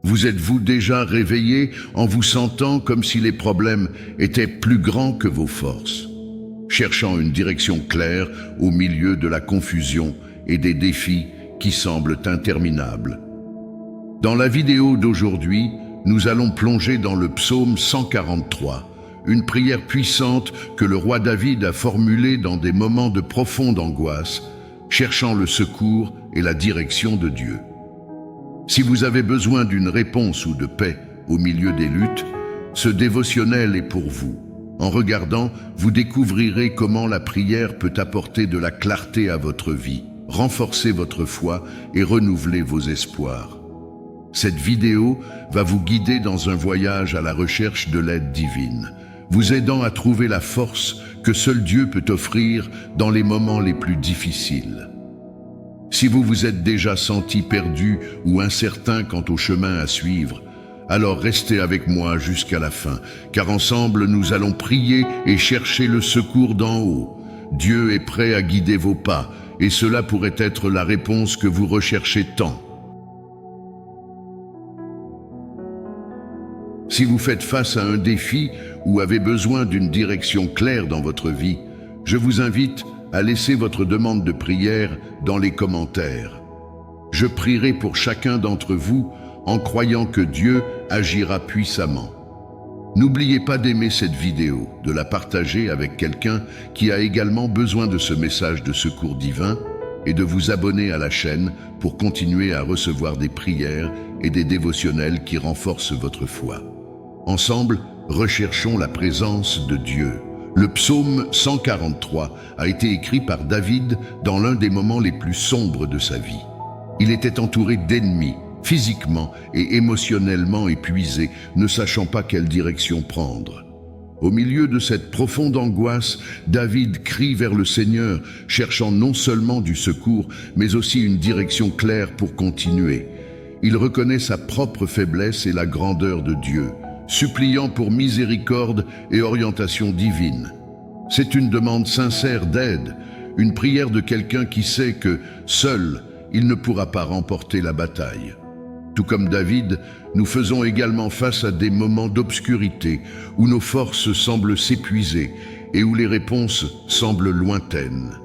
Vous êtes-vous déjà réveillé en vous sentant comme si les problèmes étaient plus grands que vos forces, cherchant une direction claire au milieu de la confusion et des défis qui semblent interminables? Dans la vidéo d'aujourd'hui, nous allons plonger dans le psaume 143, une prière puissante que le roi David a formulée dans des moments de profonde angoisse, cherchant le secours et la direction de Dieu. Si vous avez besoin d'une réponse ou de paix au milieu des luttes, ce dévotionnel est pour vous. En regardant, vous découvrirez comment la prière peut apporter de la clarté à votre vie, renforcer votre foi et renouveler vos espoirs. Cette vidéo va vous guider dans un voyage à la recherche de l'aide divine, vous aidant à trouver la force que seul Dieu peut offrir dans les moments les plus difficiles. Si vous vous êtes déjà senti perdu ou incertain quant au chemin à suivre, alors restez avec moi jusqu'à la fin, car ensemble nous allons prier et chercher le secours d'en haut. Dieu est prêt à guider vos pas, et cela pourrait être la réponse que vous recherchez tant. Si vous faites face à un défi ou avez besoin d'une direction claire dans votre vie, je vous invite à laisser votre demande de prière dans les commentaires. Je prierai pour chacun d'entre vous en croyant que Dieu agira puissamment. N'oubliez pas d'aimer cette vidéo, de la partager avec quelqu'un qui a également besoin de ce message de secours divin et de vous abonner à la chaîne pour continuer à recevoir des prières et des dévotionnels qui renforcent votre foi. Ensemble, recherchons la présence de Dieu. Le psaume 143 a été écrit par David dans l'un des moments les plus sombres de sa vie. Il était entouré d'ennemis, physiquement et émotionnellement épuisé, ne sachant pas quelle direction prendre. Au milieu de cette profonde angoisse, David crie vers le Seigneur, cherchant non seulement du secours, mais aussi une direction claire pour continuer. Il reconnaît sa propre faiblesse et la grandeur de Dieu, suppliant pour miséricorde et orientation divine. C'est une demande sincère d'aide, une prière de quelqu'un qui sait que, seul, il ne pourra pas remporter la bataille. Tout comme David, nous faisons également face à des moments d'obscurité où nos forces semblent s'épuiser et où les réponses semblent lointaines.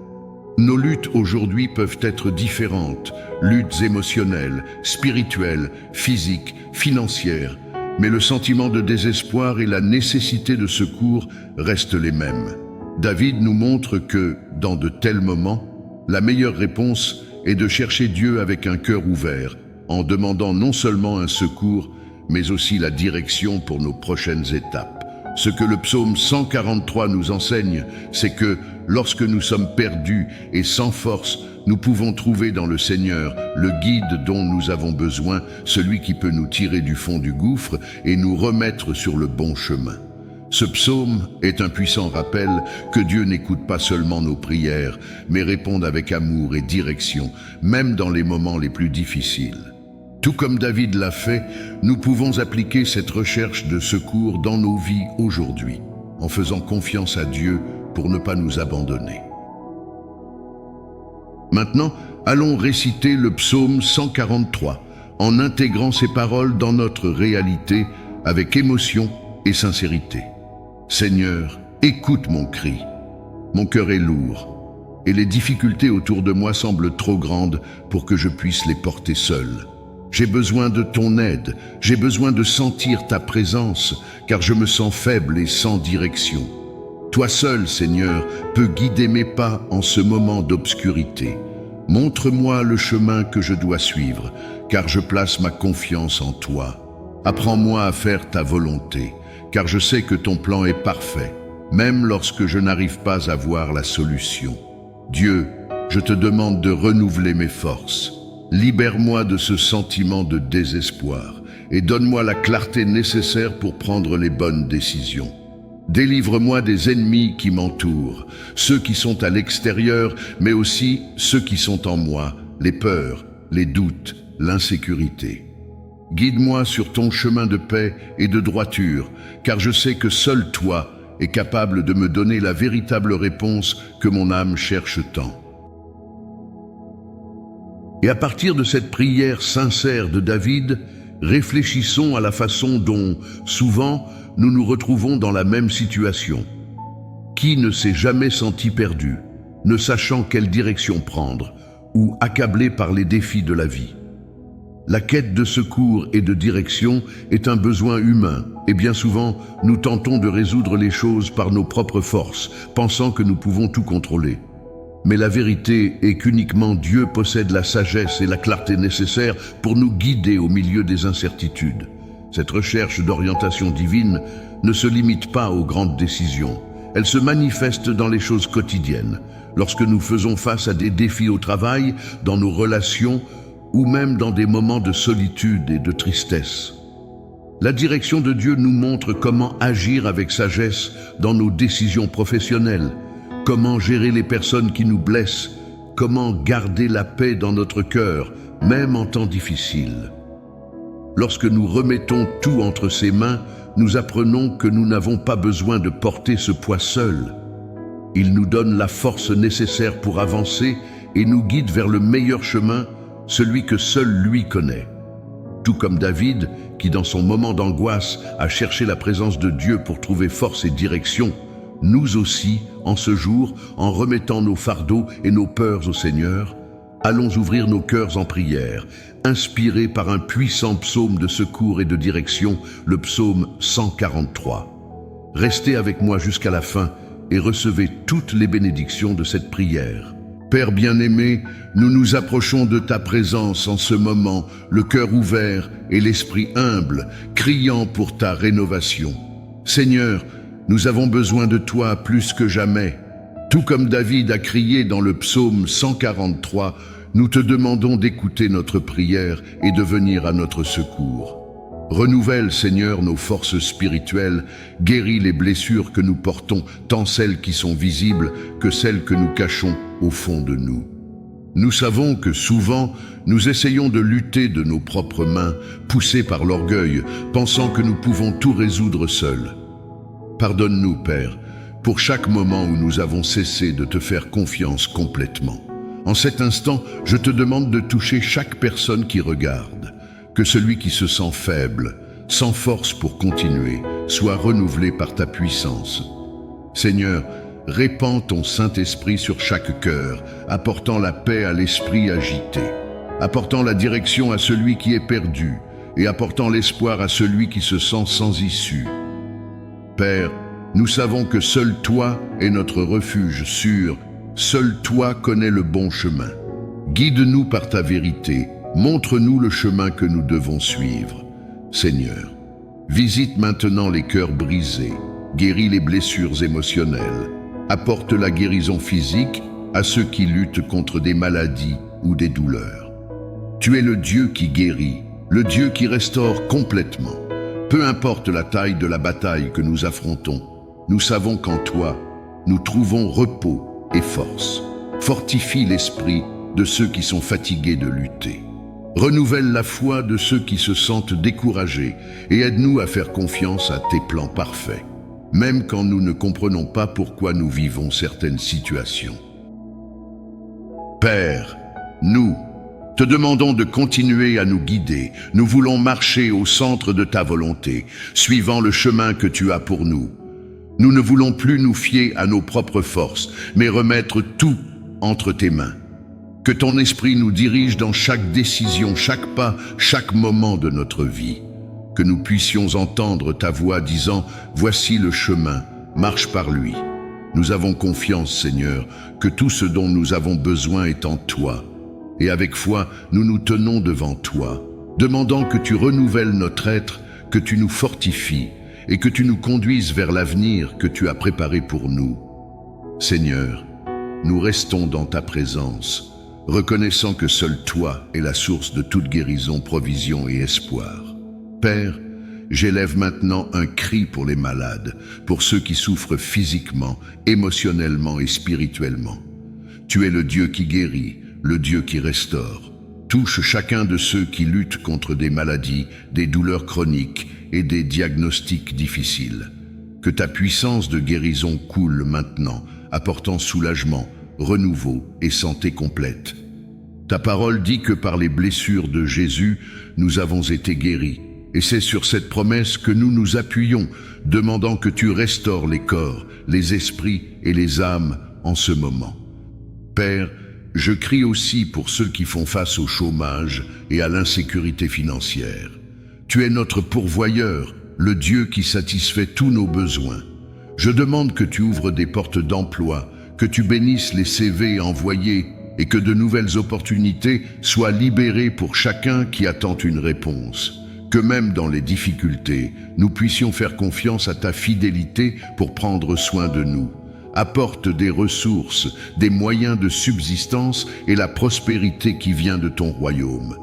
Nos luttes aujourd'hui peuvent être différentes, luttes émotionnelles, spirituelles, physiques, financières, mais le sentiment de désespoir et la nécessité de secours restent les mêmes. David nous montre que, dans de tels moments, la meilleure réponse est de chercher Dieu avec un cœur ouvert, en demandant non seulement un secours, mais aussi la direction pour nos prochaines étapes. Ce que le psaume 143 nous enseigne, c'est que, lorsque nous sommes perdus et sans force, nous pouvons trouver dans le Seigneur le guide dont nous avons besoin, celui qui peut nous tirer du fond du gouffre et nous remettre sur le bon chemin. Ce psaume est un puissant rappel que Dieu n'écoute pas seulement nos prières, mais répond avec amour et direction, même dans les moments les plus difficiles. Tout comme David l'a fait, nous pouvons appliquer cette recherche de secours dans nos vies aujourd'hui, en faisant confiance à Dieu pour ne pas nous abandonner. Maintenant, allons réciter le psaume 143, en intégrant ces paroles dans notre réalité avec émotion et sincérité. Seigneur, écoute mon cri. Mon cœur est lourd, et les difficultés autour de moi semblent trop grandes pour que je puisse les porter seul. J'ai besoin de ton aide, j'ai besoin de sentir ta présence, car je me sens faible et sans direction. Toi seul, Seigneur, peux guider mes pas en ce moment d'obscurité. Montre-moi le chemin que je dois suivre, car je place ma confiance en toi. Apprends-moi à faire ta volonté, car je sais que ton plan est parfait, même lorsque je n'arrive pas à voir la solution. Dieu, je te demande de renouveler mes forces. Libère-moi de ce sentiment de désespoir et donne-moi la clarté nécessaire pour prendre les bonnes décisions. Délivre-moi des ennemis qui m'entourent, ceux qui sont à l'extérieur, mais aussi ceux qui sont en moi, les peurs, les doutes, l'insécurité. Guide-moi sur ton chemin de paix et de droiture, car je sais que seul toi es capable de me donner la véritable réponse que mon âme cherche tant. Et à partir de cette prière sincère de David, réfléchissons à la façon dont, souvent, nous nous retrouvons dans la même situation. Qui ne s'est jamais senti perdu, ne sachant quelle direction prendre, ou accablé par les défis de la vie? La quête de secours et de direction est un besoin humain, et bien souvent, nous tentons de résoudre les choses par nos propres forces, pensant que nous pouvons tout contrôler. Mais la vérité est qu'uniquement Dieu possède la sagesse et la clarté nécessaires pour nous guider au milieu des incertitudes. Cette recherche d'orientation divine ne se limite pas aux grandes décisions. Elle se manifeste dans les choses quotidiennes, lorsque nous faisons face à des défis au travail, dans nos relations, ou même dans des moments de solitude et de tristesse. La direction de Dieu nous montre comment agir avec sagesse dans nos décisions professionnelles, comment gérer les personnes qui nous blessent, comment garder la paix dans notre cœur, même en temps difficiles. Lorsque nous remettons tout entre ses mains, nous apprenons que nous n'avons pas besoin de porter ce poids seul. Il nous donne la force nécessaire pour avancer et nous guide vers le meilleur chemin, celui que seul lui connaît. Tout comme David, qui dans son moment d'angoisse a cherché la présence de Dieu pour trouver force et direction, nous aussi, en ce jour, en remettant nos fardeaux et nos peurs au Seigneur, allons ouvrir nos cœurs en prière, inspirés par un puissant psaume de secours et de direction, le psaume 143. Restez avec moi jusqu'à la fin et recevez toutes les bénédictions de cette prière. Père bien-aimé, nous nous approchons de ta présence en ce moment, le cœur ouvert et l'esprit humble, criant pour ta rénovation. Seigneur, nous avons besoin de toi plus que jamais. Tout comme David a crié dans le psaume 143, nous te demandons d'écouter notre prière et de venir à notre secours. Renouvelle, Seigneur, nos forces spirituelles, guéris les blessures que nous portons, tant celles qui sont visibles que celles que nous cachons au fond de nous. Nous savons que souvent, nous essayons de lutter de nos propres mains, poussés par l'orgueil, pensant que nous pouvons tout résoudre seuls. Pardonne-nous, Père, pour chaque moment où nous avons cessé de te faire confiance complètement. En cet instant, je te demande de toucher chaque personne qui regarde, que celui qui se sent faible, sans force pour continuer, soit renouvelé par ta puissance. Seigneur, répands ton Saint-Esprit sur chaque cœur, apportant la paix à l'esprit agité, apportant la direction à celui qui est perdu et apportant l'espoir à celui qui se sent sans issue. Père, nous savons que seul toi est notre refuge sûr, seul toi connais le bon chemin. Guide-nous par ta vérité, montre-nous le chemin que nous devons suivre. Seigneur, visite maintenant les cœurs brisés, guéris les blessures émotionnelles, apporte la guérison physique à ceux qui luttent contre des maladies ou des douleurs. Tu es le Dieu qui guérit, le Dieu qui restaure complètement. Peu importe la taille de la bataille que nous affrontons, nous savons qu'en toi, nous trouvons repos et force. Fortifie l'esprit de ceux qui sont fatigués de lutter. Renouvelle la foi de ceux qui se sentent découragés et aide-nous à faire confiance à tes plans parfaits, même quand nous ne comprenons pas pourquoi nous vivons certaines situations. Père, nous te demandons de continuer à nous guider. Nous voulons marcher au centre de ta volonté, suivant le chemin que tu as pour nous. Nous ne voulons plus nous fier à nos propres forces, mais remettre tout entre tes mains. Que ton esprit nous dirige dans chaque décision, chaque pas, chaque moment de notre vie. Que nous puissions entendre ta voix disant « Voici le chemin, marche par lui ». Nous avons confiance, Seigneur, que tout ce dont nous avons besoin est en toi. Et avec foi, nous nous tenons devant toi, demandant que tu renouvelles notre être, que tu nous fortifies et que tu nous conduises vers l'avenir que tu as préparé pour nous. Seigneur, nous restons dans ta présence, reconnaissant que seul toi est la source de toute guérison, provision et espoir. Père, j'élève maintenant un cri pour les malades, pour ceux qui souffrent physiquement, émotionnellement et spirituellement. Tu es le Dieu qui guérit, le Dieu qui restaure. Touche chacun de ceux qui luttent contre des maladies, des douleurs chroniques et des diagnostics difficiles. Que ta puissance de guérison coule maintenant, apportant soulagement, renouveau et santé complète. Ta parole dit que par les blessures de Jésus, nous avons été guéris. Et c'est sur cette promesse que nous nous appuyons, demandant que tu restaures les corps, les esprits et les âmes en ce moment. Père, je crie aussi pour ceux qui font face au chômage et à l'insécurité financière. Tu es notre pourvoyeur, le Dieu qui satisfait tous nos besoins. Je demande que tu ouvres des portes d'emploi, que tu bénisses les CV envoyés et que de nouvelles opportunités soient libérées pour chacun qui attend une réponse. Que même dans les difficultés, nous puissions faire confiance à ta fidélité pour prendre soin de nous. Apporte des ressources, des moyens de subsistance et la prospérité qui vient de ton royaume.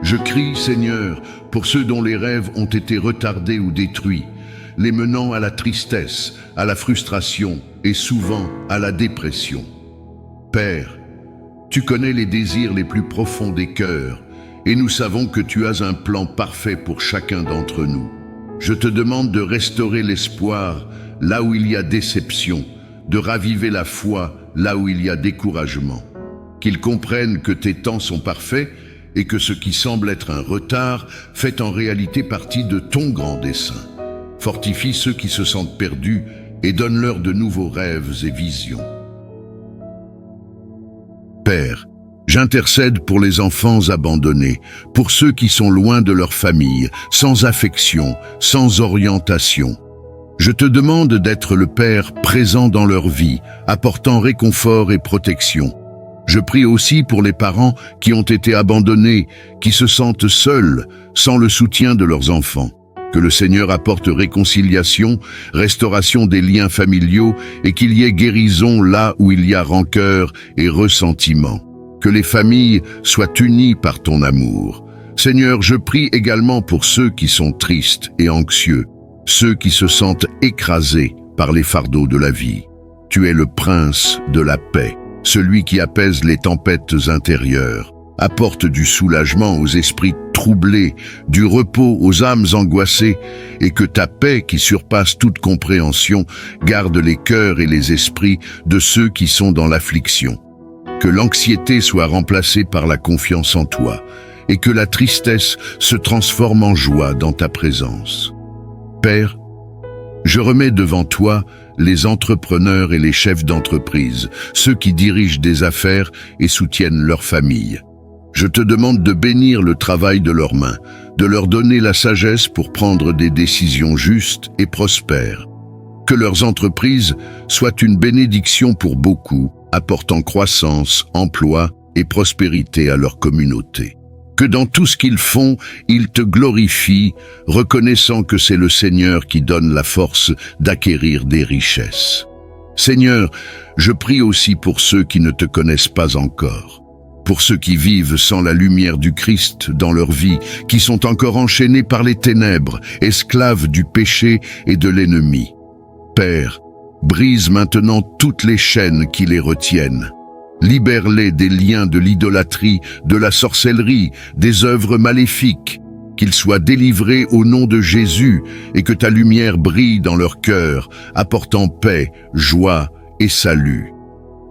Je crie, Seigneur, pour ceux dont les rêves ont été retardés ou détruits, les menant à la tristesse, à la frustration et souvent à la dépression. Père, tu connais les désirs les plus profonds des cœurs et nous savons que tu as un plan parfait pour chacun d'entre nous. Je te demande de restaurer l'espoir là où il y a déception, de raviver la foi là où il y a découragement. Qu'ils comprennent que tes temps sont parfaits et que ce qui semble être un retard fait en réalité partie de ton grand dessein. Fortifie ceux qui se sentent perdus et donne-leur de nouveaux rêves et visions. Père, j'intercède pour les enfants abandonnés, pour ceux qui sont loin de leur famille, sans affection, sans orientation. Je te demande d'être le Père présent dans leur vie, apportant réconfort et protection. Je prie aussi pour les parents qui ont été abandonnés, qui se sentent seuls, sans le soutien de leurs enfants. Que le Seigneur apporte réconciliation, restauration des liens familiaux et qu'il y ait guérison là où il y a rancœur et ressentiment. Que les familles soient unies par ton amour. Seigneur, je prie également pour ceux qui sont tristes et anxieux, ceux qui se sentent écrasés par les fardeaux de la vie. Tu es le prince de la paix, celui qui apaise les tempêtes intérieures. Apporte du soulagement aux esprits troublés, du repos aux âmes angoissées, et que ta paix qui surpasse toute compréhension garde les cœurs et les esprits de ceux qui sont dans l'affliction. Que l'anxiété soit remplacée par la confiance en toi, et que la tristesse se transforme en joie dans ta présence. Père, je remets devant toi les entrepreneurs et les chefs d'entreprise, ceux qui dirigent des affaires et soutiennent leur famille. Je te demande de bénir le travail de leurs mains, de leur donner la sagesse pour prendre des décisions justes et prospères. Que leurs entreprises soient une bénédiction pour beaucoup, apportant croissance, emploi et prospérité à leur communauté. Que dans tout ce qu'ils font, ils te glorifient, reconnaissant que c'est le Seigneur qui donne la force d'acquérir des richesses. Seigneur, je prie aussi pour ceux qui ne te connaissent pas encore, pour ceux qui vivent sans la lumière du Christ dans leur vie, qui sont encore enchaînés par les ténèbres, esclaves du péché et de l'ennemi. Père, brise maintenant toutes les chaînes qui les retiennent. Libère-les des liens de l'idolâtrie, de la sorcellerie, des œuvres maléfiques. Qu'ils soient délivrés au nom de Jésus et que ta lumière brille dans leur cœur, apportant paix, joie et salut.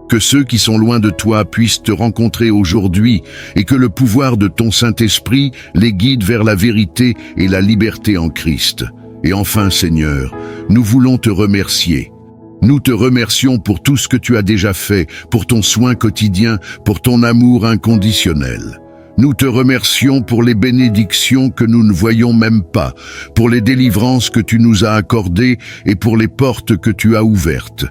Que ceux qui sont loin de toi puissent te rencontrer aujourd'hui et que le pouvoir de ton Saint-Esprit les guide vers la vérité et la liberté en Christ. Et enfin, Seigneur, nous voulons te remercier. Nous te remercions pour tout ce que tu as déjà fait, pour ton soin quotidien, pour ton amour inconditionnel. Nous te remercions pour les bénédictions que nous ne voyons même pas, pour les délivrances que tu nous as accordées et pour les portes que tu as ouvertes.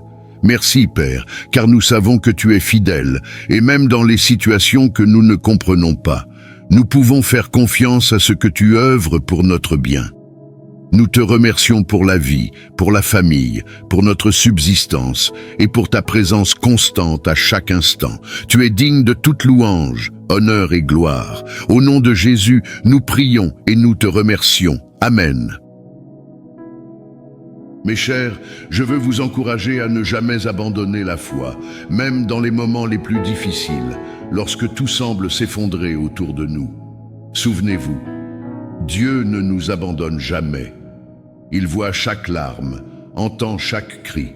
Merci, Père, car nous savons que tu es fidèle, et même dans les situations que nous ne comprenons pas, nous pouvons faire confiance à ce que tu œuvres pour notre bien. Nous te remercions pour la vie, pour la famille, pour notre subsistance et pour ta présence constante à chaque instant. Tu es digne de toute louange, honneur et gloire. Au nom de Jésus, nous prions et nous te remercions. Amen. Mes chers, je veux vous encourager à ne jamais abandonner la foi, même dans les moments les plus difficiles, lorsque tout semble s'effondrer autour de nous. Souvenez-vous, Dieu ne nous abandonne jamais. Il voit chaque larme, entend chaque cri,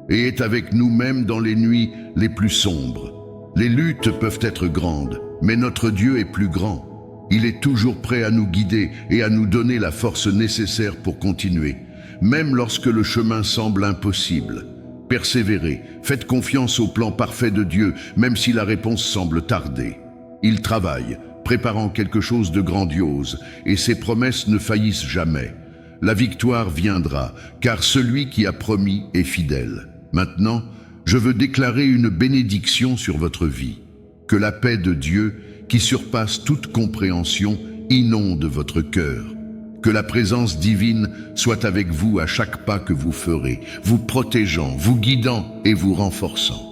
et est avec nous même dans les nuits les plus sombres. Les luttes peuvent être grandes, Mais notre Dieu est plus grand. Il est toujours prêt à nous guider et à nous donner la force nécessaire pour continuer, même lorsque le chemin semble impossible. Persévérez, faites confiance au plan parfait de Dieu, même si la réponse semble tarder. Il travaille, préparant quelque chose de grandiose, et ses promesses ne faillissent jamais. La victoire viendra, car celui qui a promis est fidèle. Maintenant, je veux déclarer une bénédiction sur votre vie. Que la paix de Dieu, qui surpasse toute compréhension, inonde votre cœur. Que la présence divine soit avec vous à chaque pas que vous ferez, vous protégeant, vous guidant et vous renforçant.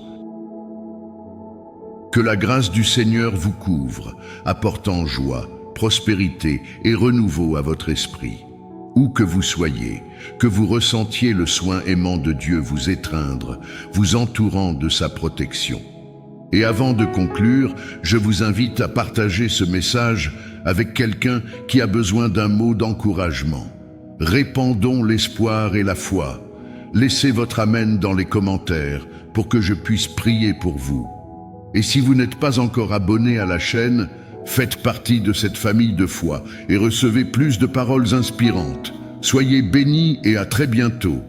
Que la grâce du Seigneur vous couvre, apportant joie, prospérité et renouveau à votre esprit. Où que vous soyez, que vous ressentiez le soin aimant de Dieu vous étreindre, vous entourant de sa protection. Et avant de conclure, je vous invite à partager ce message avec quelqu'un qui a besoin d'un mot d'encouragement. Répandons l'espoir et la foi. Laissez votre amen dans les commentaires pour que je puisse prier pour vous. Et si vous n'êtes pas encore abonné à la chaîne, faites partie de cette famille de foi et recevez plus de paroles inspirantes. Soyez bénis et à très bientôt.